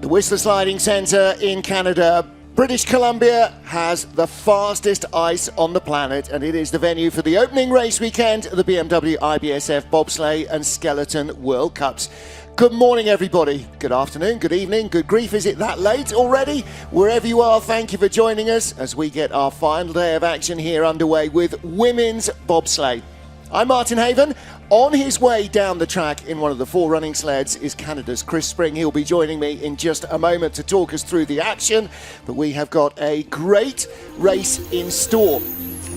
The Whistler Sliding Centre in Canada. British Columbia has the fastest ice on the planet, and it is the venue for the opening race weekend of the BMW IBSF Bobsleigh and Skeleton World Cups. Good morning, everybody. Good afternoon, good evening, good grief. Is it that late already? Wherever you are, thank you for joining us as we get our final day of action here underway with women's bobsleigh. I'm Martin Haven. On his way down the track in one of the four running sleds is Canada's Chris Spring. He'll be joining me in just a moment to talk us through the action, but we have got a great race in store.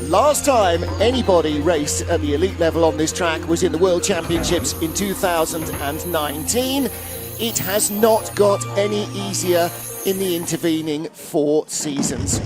Last time anybody raced at the elite level on this track was in the World Championships in 2019. It has not got any easier in the intervening 4 seasons.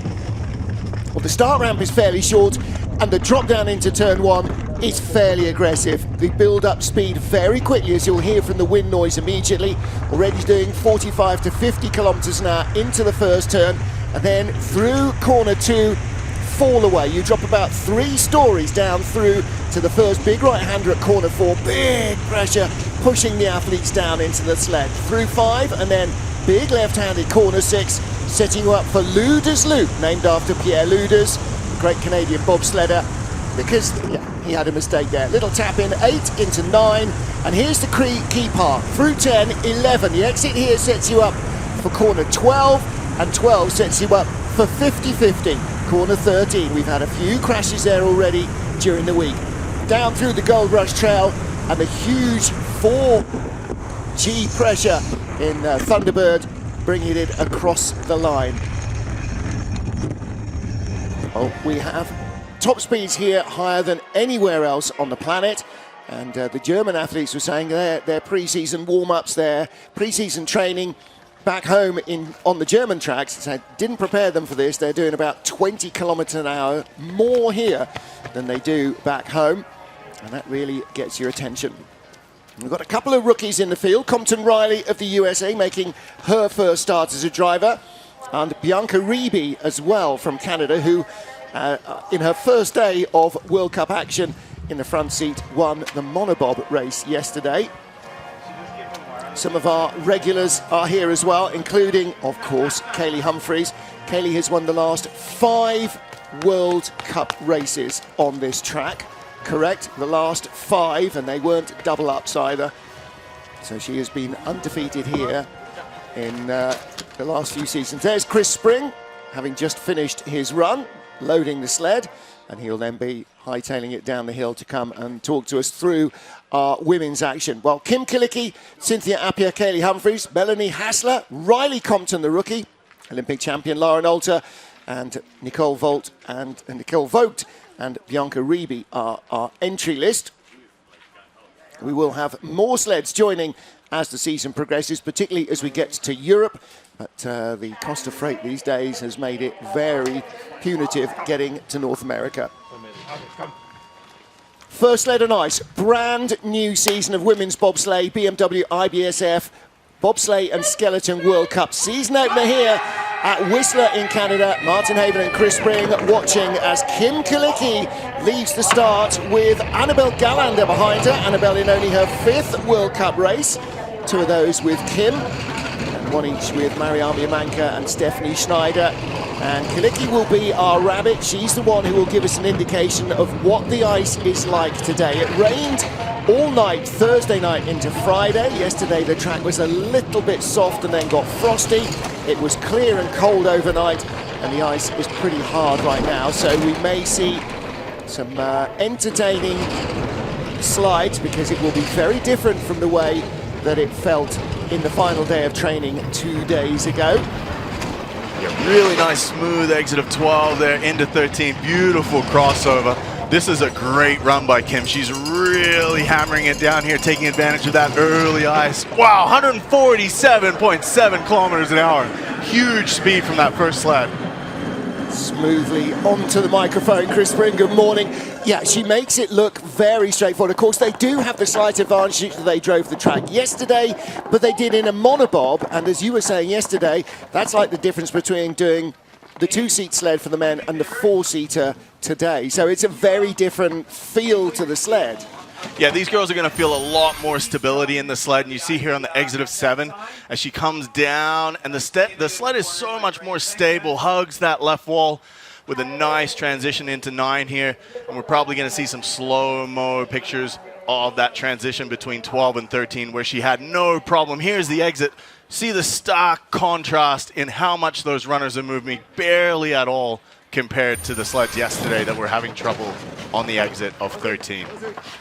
Well, the start ramp is fairly short and the drop down into turn 1 is fairly aggressive. The build-up speed very quickly, as you'll hear from the wind noise immediately. Already doing 45 to 50 kilometers an hour into the first turn, and then through corner 2, fall away. You drop about 3 stories down through to the first big right-hander at corner 4. Big pressure pushing the athletes down into the sled. Through 5, and then big left-handed corner 6, setting you up for Luder's Loop, named after Pierre Luders, the great Canadian bobsledder, because he had a mistake there. Little tap in, 8 into 9, and here's the key part. Through 10, 11. The exit here sets you up for corner 12, and 12 sets you up for 50-50. Corner 13, we've had a few crashes there already during the week. Down through the Gold Rush Trail, and the huge 4G pressure in Thunderbird, bringing it across the line. Oh, we have top speeds here higher than anywhere else on the planet, and the German athletes were saying their pre-season warm-ups, their pre-season training back home on the German tracks, so didn't prepare them for this. They're doing about 20 kilometers an hour more here than they do back home, and that really gets your attention. We've got a couple of rookies in the field. Compton Riley of the USA making her first start as a driver, and Bianca Reeby as well from Canada, who in her first day of World Cup action in the front seat won the monobob race yesterday. Some of our regulars are here as well, including, of course, Kaillie Humphries. Kaillie has won the last 5 World Cup races on this track. Correct, the last 5, and they weren't double ups either. So she has been undefeated here in the last few seasons. There's Chris Spring, having just finished his run, loading the sled, and he'll then be hightailing it down the hill to come and talk to us through our women's action. Well, Kim Kalicki, Cynthia Appiah, Kaillie Humphries, Melanie Hasler, Riley Compton, the rookie, Olympic champion Lara Nolte, and Nicole Vogt and Bianca Reeby are our entry list. We will have more sleds joining as the season progresses, particularly as we get to Europe. But the cost of freight these days has made it very punitive getting to North America. First sled on ice, brand new season of women's bobsleigh, BMW IBSF Bobsleigh and Skeleton World Cup. Season opener here at Whistler in Canada. Martin Haven and Chris Spring watching as Kim Kalicki leaves the start with Annabelle Gallander behind her. Annabelle in only her 5th World Cup race. 2 of those with Kim, and 1 each with Mariam Yamanka and Stephanie Schneider. And Kalicki will be our rabbit. She's the one who will give us an indication of what the ice is like today. It rained all night, Thursday night into Friday. Yesterday the track was a little bit soft and then got frosty. It was clear and cold overnight, and the ice is pretty hard right now. So we may see some entertaining slides, because it will be very different from the way that it felt in the final day of training 2 days ago. Yeah, really nice smooth exit of 12 there into 13. Beautiful crossover. This is a great run by Kim. She's really hammering it down here, taking advantage of that early ice. Wow, 147.7 kilometers an hour. Huge speed from that first sled. Smoothly onto the microphone, Chris Spring, good morning. Yeah, she makes it look very straightforward. Of course, they do have the slight advantage that they drove the track yesterday, but they did in a monobob, and as you were saying yesterday, that's like the difference between doing the 2-seat sled for the men and the 4-seater today. So it's a very different feel to the sled. Yeah, these girls are going to feel a lot more stability in the sled, and you see here on the exit of 7 as she comes down, and the sled is so much more stable, hugs that left wall with a nice transition into 9 here, and we're probably going to see some slow-mo pictures of that transition between 12 and 13 where she had no problem. Here's the exit. See the stark contrast in how much those runners are moving, barely at all compared to the sleds yesterday that were having trouble on the exit of 13.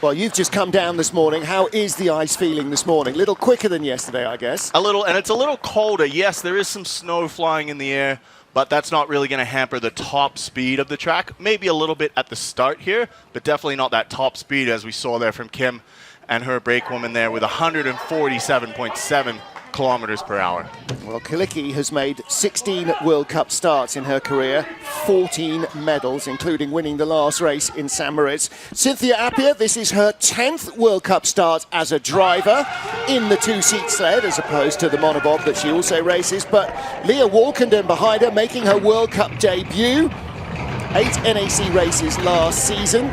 Well, you've just come down this morning. How is the ice feeling this morning? A little quicker than yesterday, I guess. A little, and it's a little colder. Yes, there is some snow flying in the air, but that's not really going to hamper the top speed of the track. Maybe a little bit at the start here, but definitely not that top speed as we saw there from Kim and her brakewoman there with 147.7 kilometers per hour. Well, Kalicki has made 16 World Cup starts in her career, 14 medals, including winning the last race in St. Moritz. Cynthia Appiah, this is her 10th World Cup start as a driver in the two-seat sled, as opposed to the monobob that she also races. But Leah Walkenden behind her, making her World Cup debut. 8 NAC races last season.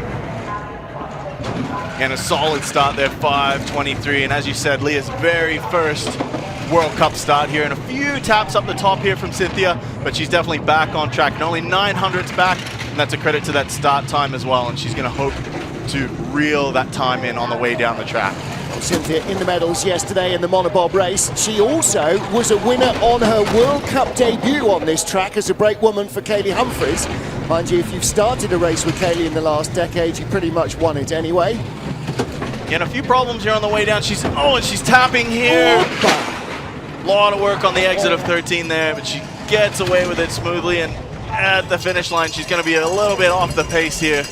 And a solid start there, 5:23. And as you said, Leah's very first World Cup start here, and a few taps up the top here from Cynthia, but she's definitely back on track, and only 900ths back, and that's a credit to that start time as well, and she's going to hope to reel that time in on the way down the track. Well, Cynthia in the medals yesterday in the monobob race. She also was a winner on her World Cup debut on this track as a brakewoman for Kaillie Humphries. Mind you, if you've started a race with Kaillie in the last decade, you pretty much won it anyway. And a few problems here on the way down. And she's tapping here. A lot of work on the exit of 13 there, but she gets away with it smoothly, and at the finish line, she's going to be a little bit off the pace here.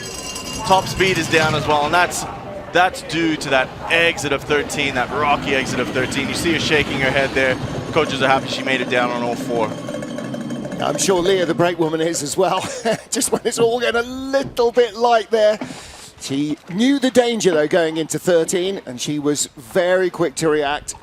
Top speed is down as well, and that's due to that exit of 13, that rocky exit of 13. You see her shaking her head there. Coaches are happy she made it down on all 4. I'm sure Leah, the brakewoman, is as well. Just when it's all getting a little bit light there. She knew the danger, though, going into 13, and she was very quick to react.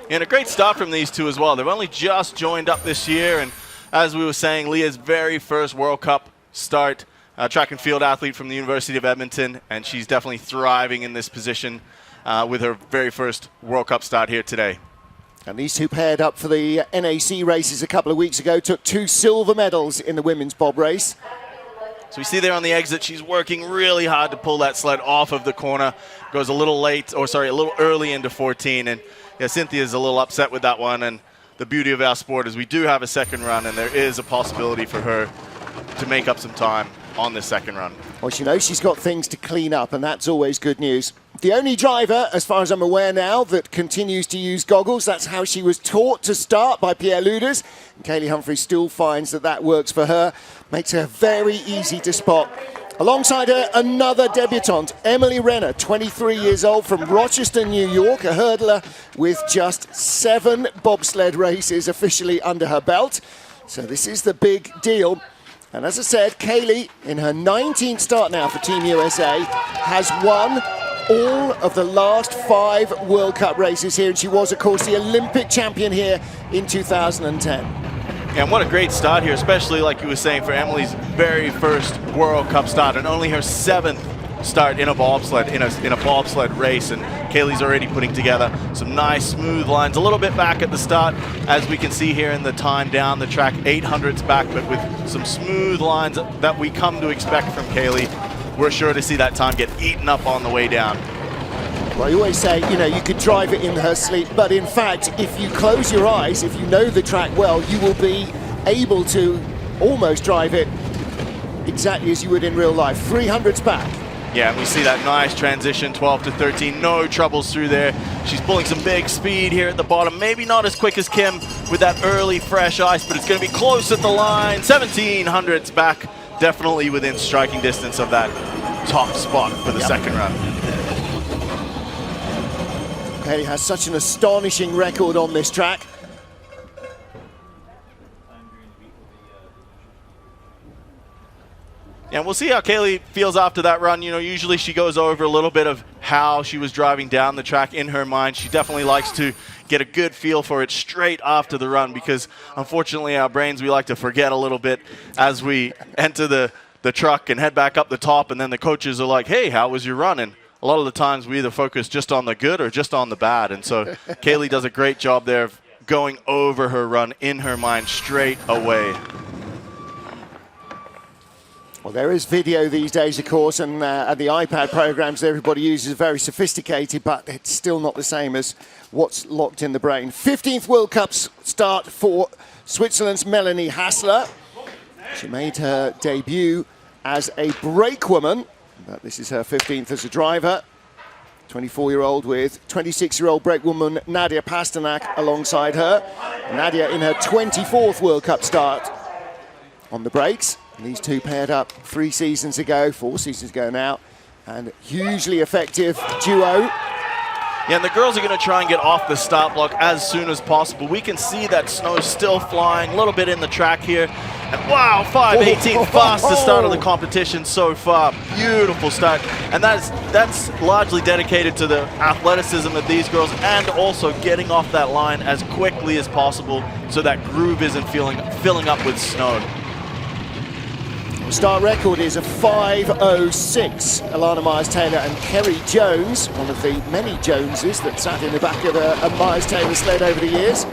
And a great start from these two as well. They've only just joined up this year, and as we were saying, Leah's very first World Cup start, track and field athlete from the University of Edmonton, and she's definitely thriving in this position with her very first World Cup start here today. And these two paired up for the NAC races a couple of weeks ago, took 2 silver medals in the women's bob race. So we see there on the exit, she's working really hard to pull that sled off of the corner. Goes a little early into 14, and yeah, Cynthia's a little upset with that one, and the beauty of our sport is we do have a second run, and there is a possibility for her to make up some time on the second run. Well, she knows she's got things to clean up, and that's always good news. The only driver, as far as I'm aware now, that continues to use goggles. That's how she was taught to start by Pierre Luders. And Kaillie Humphries still finds that works for her. Makes her very easy to spot. Alongside her, another debutante, Emily Renner, 23 years old from Rochester, New York, a hurdler with just 7 bobsled races officially under her belt. So this is the big deal. And as I said, Kaillie, in her 19th start now for Team USA, has won all of the last 5 World Cup races here, and she was, of course, the Olympic champion here in 2010. And what a great start here, especially like you were saying, for Emily's very first World Cup start, and only her 7th start in a bobsled, in a bobsled race. And Kaillie's already putting together some nice smooth lines, a little bit back at the start, as we can see here in the time down the track, 800ths back, but with some smooth lines that we come to expect from Kaillie. We're sure to see that time get eaten up on the way down. Well, you always say, you could drive it in her sleep, but in fact, if you close your eyes, if you know the track well, you will be able to almost drive it exactly as you would in real life. 300s back. Yeah, and we see that nice transition, 12 to 13, no troubles through there. She's pulling some big speed here at the bottom, maybe not as quick as Kim with that early fresh ice, but it's going to be close at the line. 1700s back, definitely within striking distance of that top spot for the second run. Kaillie has such an astonishing record on this track. And we'll see how Kaillie feels after that run. Usually she goes over a little bit of how she was driving down the track in her mind. She definitely likes to get a good feel for it straight after the run, because unfortunately our brains, we like to forget a little bit as we enter the the truck and head back up the top, and then the coaches are like, hey, how was your run? And a lot of the times we either focus just on the good or just on the bad. And so Kaillie does a great job there of going over her run in her mind straight away. Well, there is video these days, of course, and the iPad programs that everybody uses are very sophisticated, but it's still not the same as what's locked in the brain. 15th World Cup start for Switzerland's Melanie Hasler. She made her debut as a brakewoman, but this is her 15th as a driver. 24-year-old with 26-year-old brakewoman Nadia Pasternak alongside her. Nadia in her 24th World Cup start on the brakes. These two paired up 4 seasons ago now, and hugely effective duo. Yeah, and the girls are going to try and get off the start block as soon as possible. We can see that snow still flying a little bit in the track here. And wow, 5:18, fastest start of the competition so far. Beautiful start. And that's largely dedicated to the athleticism of these girls and also getting off that line as quickly as possible so that groove isn't filling up with snow. Start record is a 5:06. Alana Myers-Taylor and Kerry Jones, one of the many Joneses that sat in the back of a Myers-Taylor sled over the years.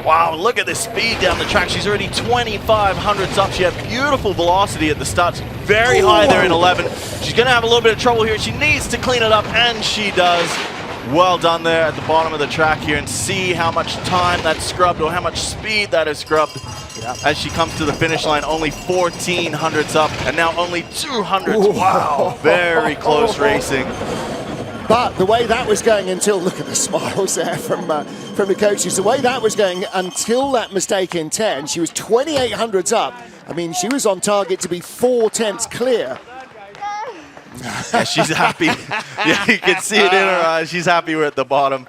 Wow, look at the speed down the track. She's already 2,500s up. She had beautiful velocity at the start. Very high there in 11. She's going to have a little bit of trouble here. She needs to clean it up, and she does. Well done there at the bottom of the track here, and see how much time that's scrubbed or how much speed that is scrubbed. Yep. As she comes to the finish line, only 1,400s up, and now only 200s. Wow, very close racing. But the way that was going until, look at the smiles there from the coaches, the way that was going until that mistake in 10, she was 2,800s up. I mean, she was on target to be 4 tenths clear. Yeah, she's happy. Yeah, you can see it in her eyes. She's happy we're at the bottom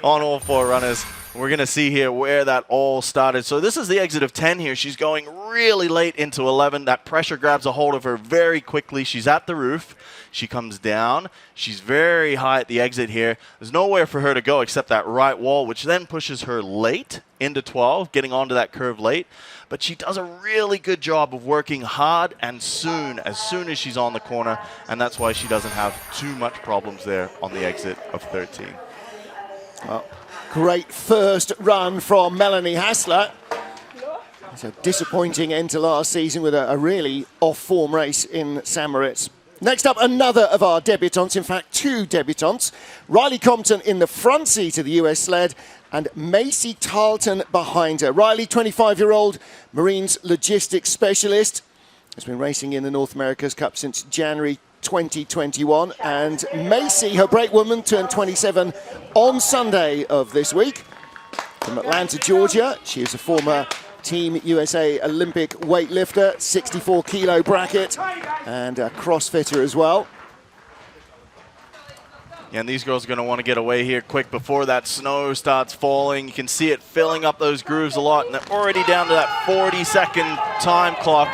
on all 4 runners. We're going to see here where that all started. So this is the exit of 10 here. She's going really late into 11. That pressure grabs a hold of her very quickly. She's at the roof. She comes down. She's very high at the exit here. There's nowhere for her to go except that right wall, which then pushes her late into 12, getting onto that curve late. But she does a really good job of working hard and as soon as she's on the corner, and that's why she doesn't have too much problems there on the exit of 13. Well, great first run from Melanie Hasler. It's a disappointing end to last season with a really off-form race in St. Moritz. Next up, another of our debutantes, in fact 2 debutantes. Riley Compton in the front seat of the US sled and Macy Tarleton behind her. Riley, 25-year-old Marines logistics specialist, has been racing in the North America's Cup since January 2021. And Macy, her brakewoman, turned 27 on Sunday of this week. From Atlanta, Georgia, she is a former Team USA Olympic weightlifter, 64-kilo bracket, and a CrossFitter as well. Yeah, and these girls are going to want to get away here quick before that snow starts falling. You can see it filling up those grooves a lot, and they're already down to that 40-second time clock.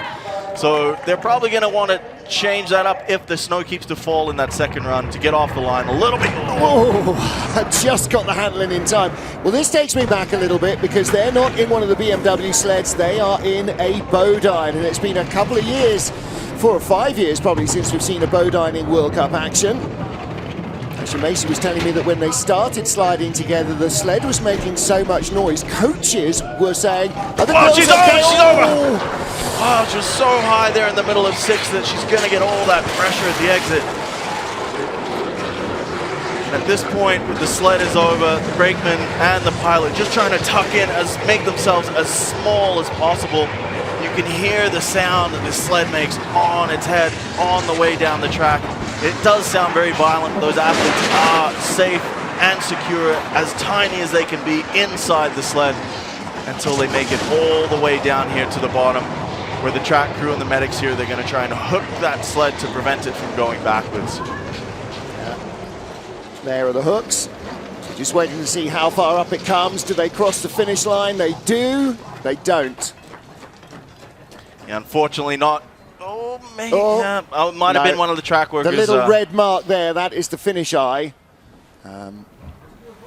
So they're probably going to want to change that up if the snow keeps to fall in that second run to get off the line a little bit. Oh, I just got the handling in time. Well, this takes me back a little bit because they're not in one of the BMW sleds. They are in a Bodine, and it's been a couple of years, 4 or 5 years probably, since we've seen a Bodine in World Cup action. Actually, Macy was telling me that when they started sliding together, the sled was making so much noise. Coaches were saying, she's over! Oh, she was so high there in the middle of 6 that she's going to get all that pressure at the exit. And at this point, the sled is over, the brakeman and the pilot just trying to tuck in, make themselves as small as possible. You can hear the sound that this sled makes on its head on the way down the track. It does sound very violent. Those athletes are safe and secure, as tiny as they can be inside the sled until they make it all the way down here to the bottom, where the track crew and the medics here, they're going to try and hook that sled to prevent it from going backwards. Yeah. There are the hooks. Just waiting to see how far up it comes. Do they cross the finish line? They do. They don't. Yeah, unfortunately not. Oh, maybe. Oh, it might have been one of the track workers. The little red mark there, that is the finish eye.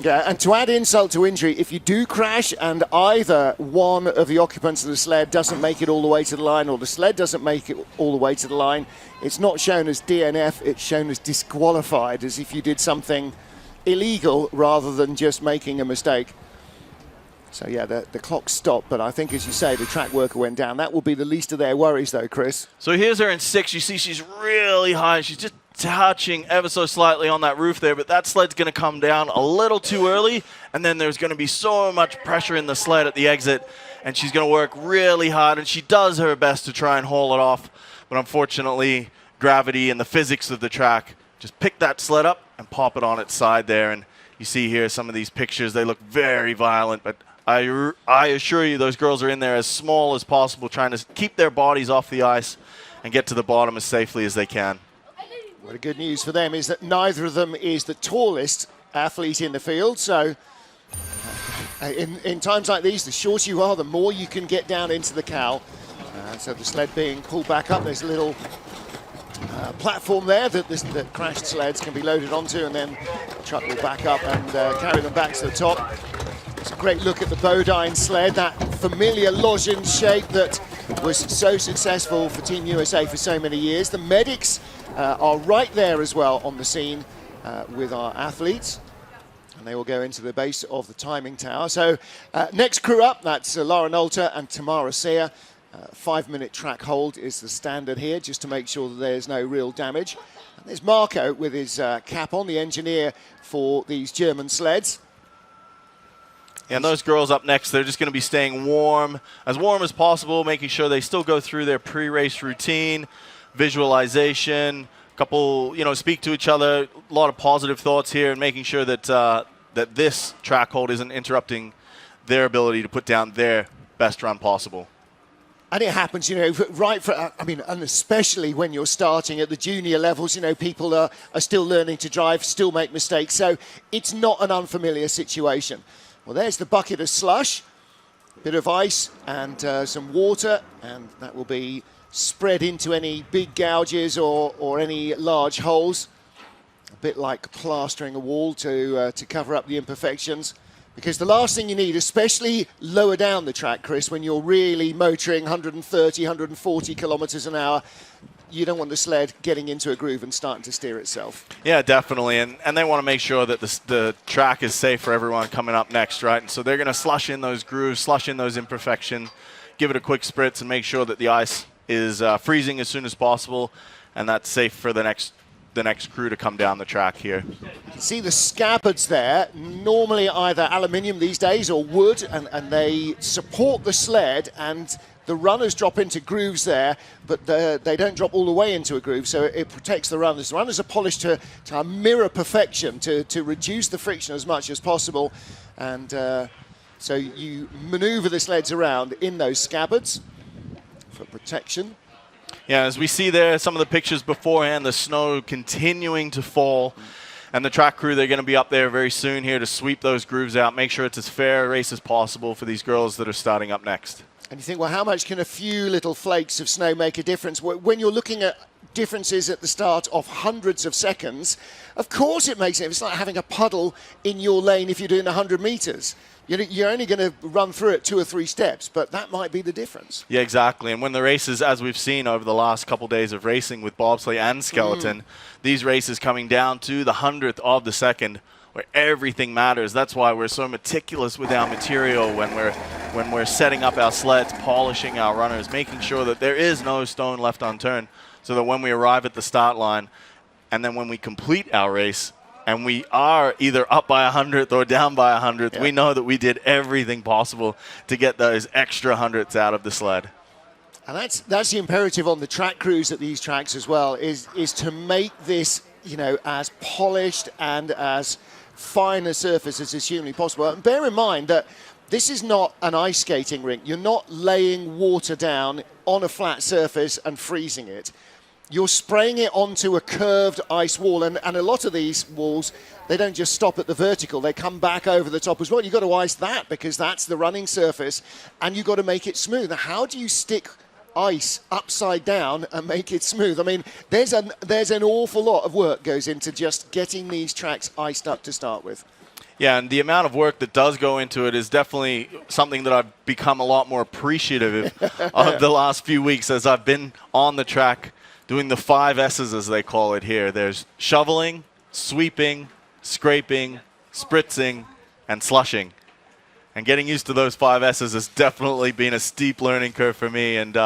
Yeah, and to add insult to injury, if you do crash and either one of the occupants of the sled doesn't make it all the way to the line or the sled doesn't make it all the way to the line, it's not shown as DNF, it's shown as disqualified, as if you did something illegal rather than just making a mistake. So yeah, the clock stopped, but I think, as you say, the track worker went down. That will be the least of their worries, though, Chris. So here's her in 6. You see she's really high. She's just touching ever so slightly on that roof there, but that sled's going to come down a little too early, and then there's going to be so much pressure in the sled at the exit, and she's going to work really hard, and she does her best to try and haul it off, but unfortunately, gravity and the physics of the track just pick that sled up and pop it on its side there, and you see here some of these pictures. They look very violent, but I assure you those girls are in there as small as possible, trying to keep their bodies off the ice and get to the bottom as safely as they can. Well, the good news for them is that neither of them is the tallest athlete in the field. So in times like these, the shorter you are, the more you can get down into the cow. So the sled being pulled back up, there's a little platform there that crashed sleds can be loaded onto, and then the truck will back up and carry them back to the top. It's a great look at the Bodine sled, that familiar lozenge shape that was so successful for Team USA for so many years. The medics are right there as well on the scene with our athletes, and they will go into the base of the timing tower. So next crew up, that's Lara Nolte and Tamara Sear. 5-minute track hold is the standard here, just to make sure that there's no real damage. And there's Marco with his cap on, the engineer for these German sleds. And those girls up next, they're just going to be staying warm as possible, making sure they still go through their pre-race routine, visualization, couple, speak to each other, a lot of positive thoughts here, and making sure that that this track hold isn't interrupting their ability to put down their best run possible. And it happens, right and especially when you're starting at the junior levels, people are still learning to drive, still make mistakes. So it's not an unfamiliar situation. Well, there's the bucket of slush, a bit of ice and some water, and that will be spread into any big gouges or any large holes. A bit like plastering a wall to cover up the imperfections. Because the last thing you need, especially lower down the track, Chris, when you're really motoring 130, 140 kilometers an hour, you don't want the sled getting into a groove and starting to steer itself. Yeah, definitely. And they want to make sure that the track is safe for everyone coming up next, right? And so they're going to slush in those grooves, slush in those imperfections, give it a quick spritz, and make sure that the ice is freezing as soon as possible, and that's safe for the next crew to come down the track here. See the scabbards there, normally either aluminium these days or wood, and they support the sled, and the runners drop into grooves there, but they don't drop all the way into a groove, so it protects the runners. The runners are polished to a mirror perfection to reduce the friction as much as possible, and so you maneuver the sleds around in those scabbards for protection. Yeah, as we see there, some of the pictures beforehand, the snow continuing to fall, and the track crew, they're going to be up there very soon here to sweep those grooves out, make sure it's as fair a race as possible for these girls that are starting up next. And you think, well, how much can a few little flakes of snow make a difference? When you're looking at differences at the start of hundreds of seconds, of course it makes it. It's like having a puddle in your lane if you're doing 100 meters. You're only going to run through it 2 or 3 steps, but that might be the difference. Yeah, exactly. And when the races, as we've seen over the last couple days of racing with bobsleigh and skeleton, these races coming down to the 100th of the second, where everything matters. That's why we're so meticulous with our material when we're setting up our sleds, polishing our runners, making sure that there is no stone left unturned, so that when we arrive at the start line and then when we complete our race and we are either up by 100th or down by 100th, we know that we did everything possible to get those extra hundredths out of the sled. And that's the imperative on the track crews at these tracks as well, is to make this, as polished and as fine a surface as is humanly possible. And bear in mind that this is not an ice skating rink. You're not laying water down on a flat surface and freezing it. You're spraying it onto a curved ice wall, and a lot of these walls, they don't just stop at the vertical, they come back over the top as well. You've got to ice that because that's the running surface, and you've got to make it smooth. Now, how do you stick ice upside down and make it smooth? I mean, there's an awful lot of work goes into just getting these tracks iced up to start with. Yeah, and the amount of work that does go into it is definitely something that I've become a lot more appreciative of the last few weeks as I've been on the track doing the 5 S's, as they call it here. There's shoveling, sweeping, scraping, spritzing, and slushing. And getting used to those 5 S's has definitely been a steep learning curve for me. And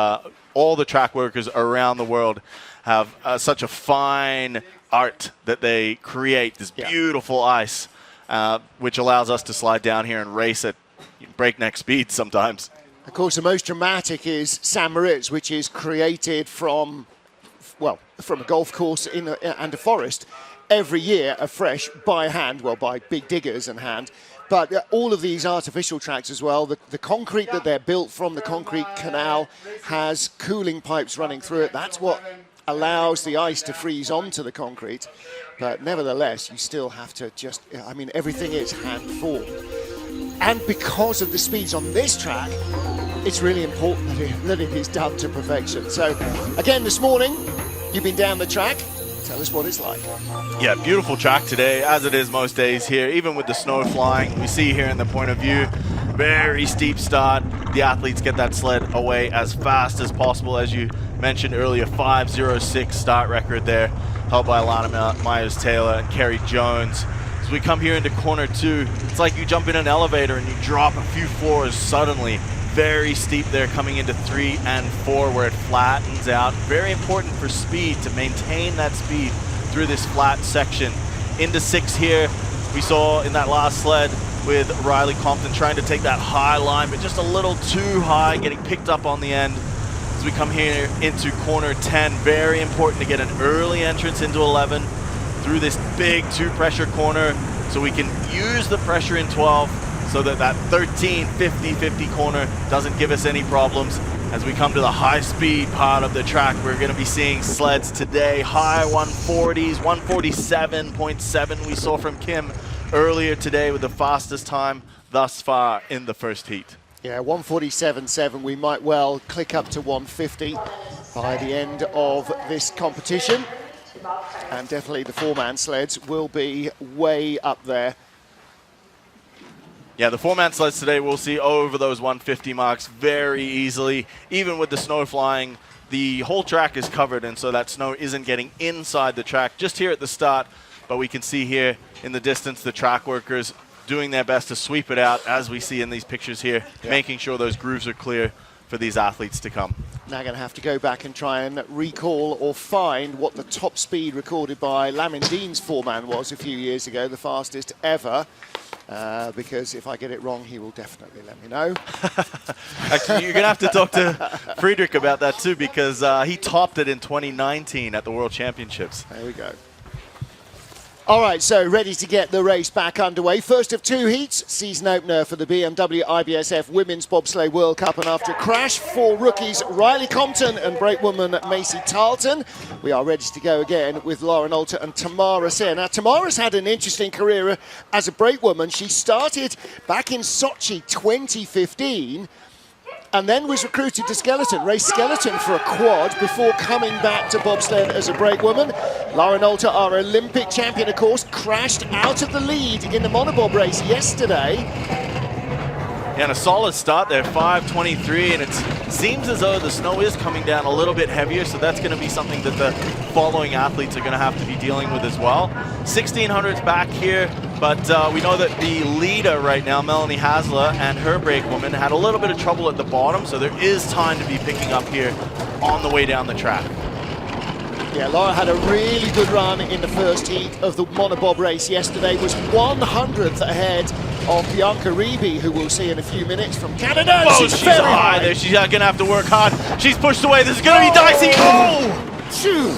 all the track workers around the world have such a fine art that they create, this beautiful ice. Which allows us to slide down here and race at breakneck speed sometimes. Of course, the most dramatic is San Moritz, which is created from a golf course and a forest every year afresh by hand, by big diggers and hand. But all of these artificial tracks as well, the concrete that they're built from, the concrete canal, has cooling pipes running through it. That's what allows the ice to freeze onto the concrete. But nevertheless, you still have to everything is hand-formed. And because of the speeds on this track, it's really important that it is done to perfection. So, again, this morning, you've been down the track. Tell us what it's like. Yeah, beautiful track today, as it is most days here. Even with the snow flying, we see here in the point of view, very steep start. The athletes get that sled away as fast as possible. As you mentioned earlier, 5:06 start record there, held by Alana Myers-Taylor and Kerry Jones. As we come here into corner 2, it's like you jump in an elevator and you drop a few floors suddenly. Very steep there coming into 3 and 4 where it flattens out. Very important for speed to maintain that speed through this flat section. Into 6 here, we saw in that last sled with Riley Compton trying to take that high line, but just a little too high, getting picked up on the end. As we come here into corner 10, very important to get an early entrance into 11 through this big 2-pressure corner so we can use the pressure in 12 so that 13, 50, 50 corner doesn't give us any problems. As we come to the high-speed part of the track, we're going to be seeing sleds today, high 140s, 147.7 we saw from Kim earlier today with the fastest time thus far in the first heat. Yeah, 147.7. We might well click up to 150 by the end of this competition. And definitely the 4-man sleds will be way up there. Yeah, the 4-man sleds today we'll see over those 150 marks very easily. Even with the snow flying, the whole track is covered, and so that snow isn't getting inside the track just here at the start. But we can see here in the distance the track workers doing their best to sweep it out, as we see in these pictures here, making sure those grooves are clear for these athletes to come. Now going to have to go back and try and recall or find what the top speed recorded by Lamin Dean's 4-man was a few years ago, the fastest ever. Because if I get it wrong, he will definitely let me know. Actually, you're going to have to talk to Friedrich about that too, because he topped it in 2019 at the World Championships. There we go. All right, so ready to get the race back underway. First of 2 heats, season opener for the BMW IBSF Women's Bobsleigh World Cup. And after a crash, 4 rookies, Riley Compton and brakewoman Macy Tarleton, we are ready to go again with Laura Nolte and Tamara Sayre. Now, Tamara's had an interesting career as a brakewoman. She started back in Sochi 2015, and then was recruited to skeleton, raced skeleton for a quad before coming back to bobsled as a brakewoman. Laura Nolte, our Olympic champion, of course, crashed out of the lead in the monobob race yesterday. Yeah, and a solid start there, 5:23, and it seems as though the snow is coming down a little bit heavier, so that's going to be something that the following athletes are going to have to be dealing with as well. 1600s back here, but we know that the leader right now, Melanie Hasler, and her brakewoman had a little bit of trouble at the bottom, so there is time to be picking up here on the way down the track. Yeah, Laura had a really good run in the first heat of the monobob race yesterday, was 100th ahead of Bianca Reeby, who we'll see in a few minutes from Canada. Oh, she's very high there. She's going to have to work hard. She's pushed away. This is going to be dicey. Oh! Phew.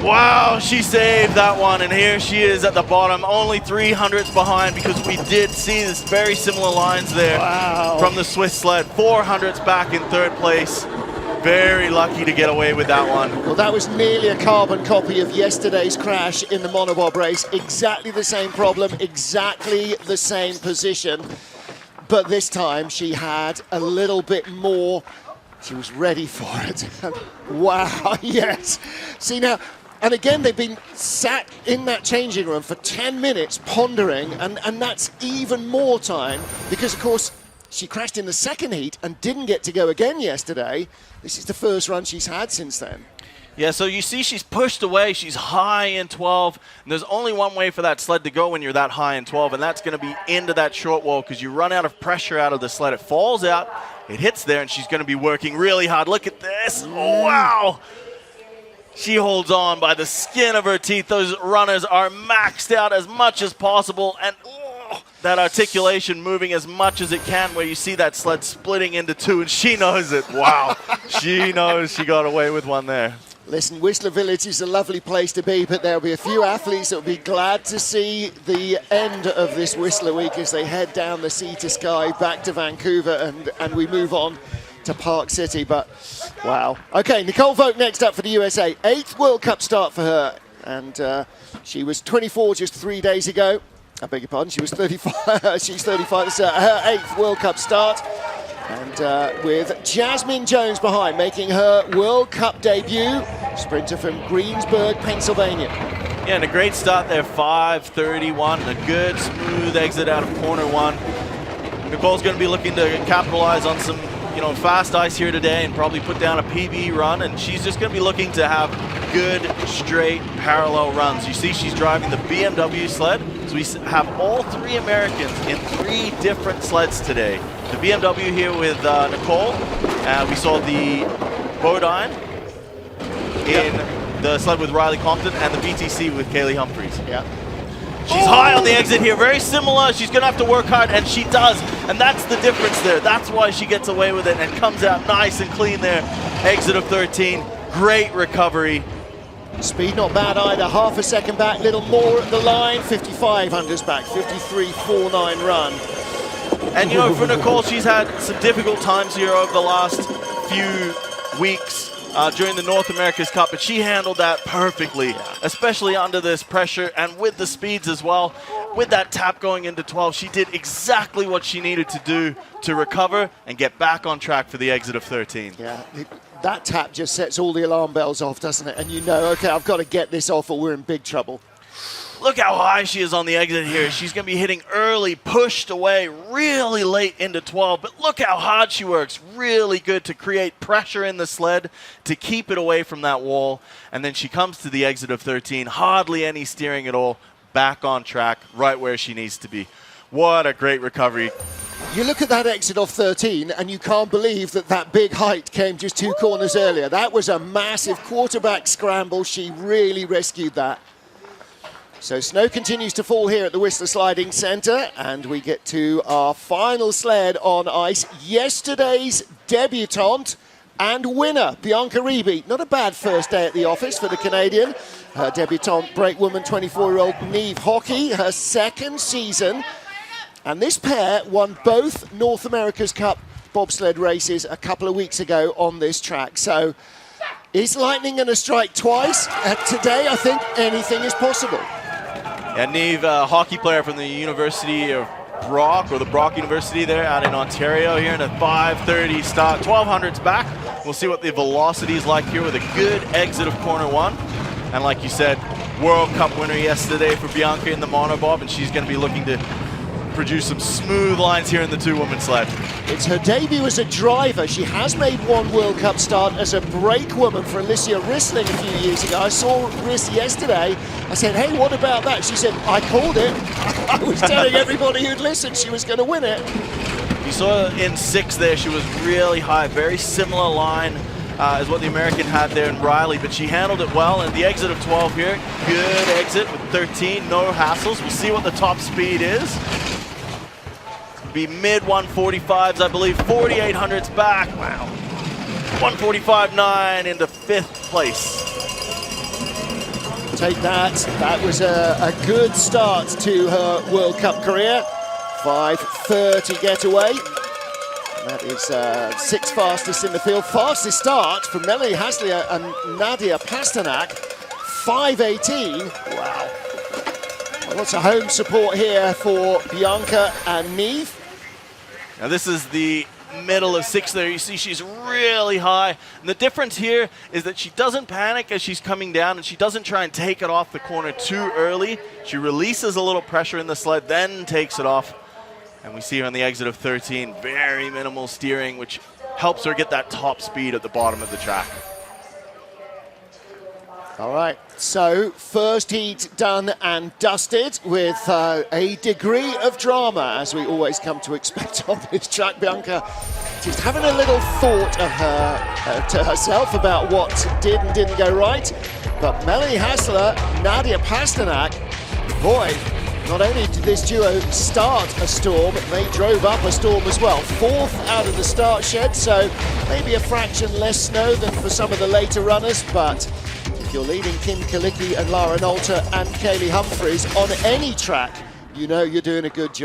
Wow, she saved that one, and here she is at the bottom, only 300ths behind, because we did see this very similar lines there from the Swiss sled. 400ths back in 3rd place. Very lucky to get away with that one. Well, that was nearly a carbon copy of yesterday's crash in the monobob race. Exactly the same problem, exactly the same position. But this time she had a little bit more. She was ready for it. Wow, yes. See now, And again, they've been sat in that changing room for 10 minutes pondering, and that's even more time because, of course, she crashed in the second heat and didn't get to go again yesterday. This is the first run she's had since then. Yeah, so you see she's pushed away. She's high in 12. And there's only one way for that sled to go when you're that high in 12, and that's going to be into that short wall because you run out of pressure out of the sled. It falls out, it hits there, and she's going to be working really hard. Look at this. Oh, wow. She holds on by the skin of her teeth. Those runners are maxed out as much as possible, and that articulation moving as much as it can where you see that sled splitting into two, and she knows it. Wow. She knows she got away with one there. Listen, Whistler Village is a lovely place to be, but there'll be a few athletes that will be glad to see the end of this Whistler week as they head down the sea to sky back to Vancouver and we move on to Park City. But wow. Okay, Nicole Vogt next up for the USA. 8th World Cup start for her, and she was 24 just 3 days ago. I beg your pardon, she was 35. She's 35. It's her 8th World Cup start. And with Jasmine Jones behind, making her World Cup debut, sprinter from Greensburg, Pennsylvania. Yeah, and a great start there, 5:31, and a good smooth exit out of corner one. Nicole's going to be looking to capitalize on some, fast ice here today and probably put down a PB run, and she's just going to be looking to have good, straight, parallel runs. You see she's driving the BMW sled, so we have all 3 Americans in 3 different sleds today. The BMW here with Nicole, we saw the Bodine in the sled with Riley Compton, and the BTC with Kaillie Humphries. Yeah. She's high on the exit here, very similar. She's going to have to work hard, and she does. And that's the difference there. That's why she gets away with it and comes out nice and clean there. Exit of 13, great recovery. Speed not bad either, half a second back, little more at the line, 55 unders back, 53.49 run. And for Nicole, she's had some difficult times here over the last few weeks during the North America's Cup, but she handled that perfectly, especially under this pressure and with the speeds as well. With that tap going into 12, she did exactly what she needed to do to recover and get back on track for the exit of 13. Yeah, that tap just sets all the alarm bells off, doesn't it? And okay, I've got to get this off or we're in big trouble. Look how high she is on the exit here. She's going to be hitting early, pushed away really late into 12. But look how hard she works. Really good to create pressure in the sled to keep it away from that wall. And then she comes to the exit of 13. Hardly any steering at all. Back on track, right where she needs to be. What a great recovery. You look at that exit off 13 and you can't believe that big height came just 2 corners earlier. That was a massive quarterback scramble. She really rescued that. So snow continues to fall here at the Whistler Sliding Centre, and we get to our final sled on ice. Yesterday's debutante and winner, Bianca Reeby. Not a bad first day at the office for the Canadian. Her debutante brakewoman, 24-year-old Niamh Hockey, her second season. And this pair won both North America's Cup bobsled races a couple of weeks ago on this track. So is lightning going to strike twice? Today, I think anything is possible. And Niamh, a hockey player from the University of Brock, or the Brock University there out in Ontario, here in a 5:30 start. 1200s back. We'll see what the velocity is like here with a good exit of corner one. And like you said, World Cup winner yesterday for Bianca in the monobob, and she's going to be looking to produce some smooth lines here in the 2-woman sled. It's her debut as a driver. She has made 1 World Cup start as a brakewoman for Alicia Rissling a few years ago. I saw Riss yesterday. I said, hey, what about that? She said, I called it. I was telling everybody who'd listened she was going to win it. You saw in 6th there, she was really high, very similar line as what the American had there in Riley, but she handled it well. And the exit of 12 here, good exit with 13, no hassles. We'll see what the top speed is. Be mid 145s, I believe, 4800s back. Wow. 145.9 into 5th place. Take that. That was a good start to her World Cup career. 5:30 getaway. That is 6th fastest in the field. Fastest start for Melanie Hasler and Nadia Pasternak. 5:18. Wow. Lots of home support here for Bianca and Niamh. Now this is the middle of 6 there. You see she's really high. And the difference here is that she doesn't panic as she's coming down, and she doesn't try and take it off the corner too early. She releases a little pressure in the sled, then takes it off. And we see her on the exit of 13, very minimal steering, which helps her get that top speed at the bottom of the track. All right, so first heat done and dusted with a degree of drama, as we always come to expect on this track. Bianca just having a little thought of to herself about what did and didn't go right. But Melanie Hasler, Nadia Pasternak, boy, not only did this duo start a storm, they drove up a storm as well. 4th out of the start shed, so maybe a fraction less snow than for some of the later runners, but if you're leading Kim Kalicki and Lara Nolte and Kaillie Humphries on any track, you know you're doing a good job.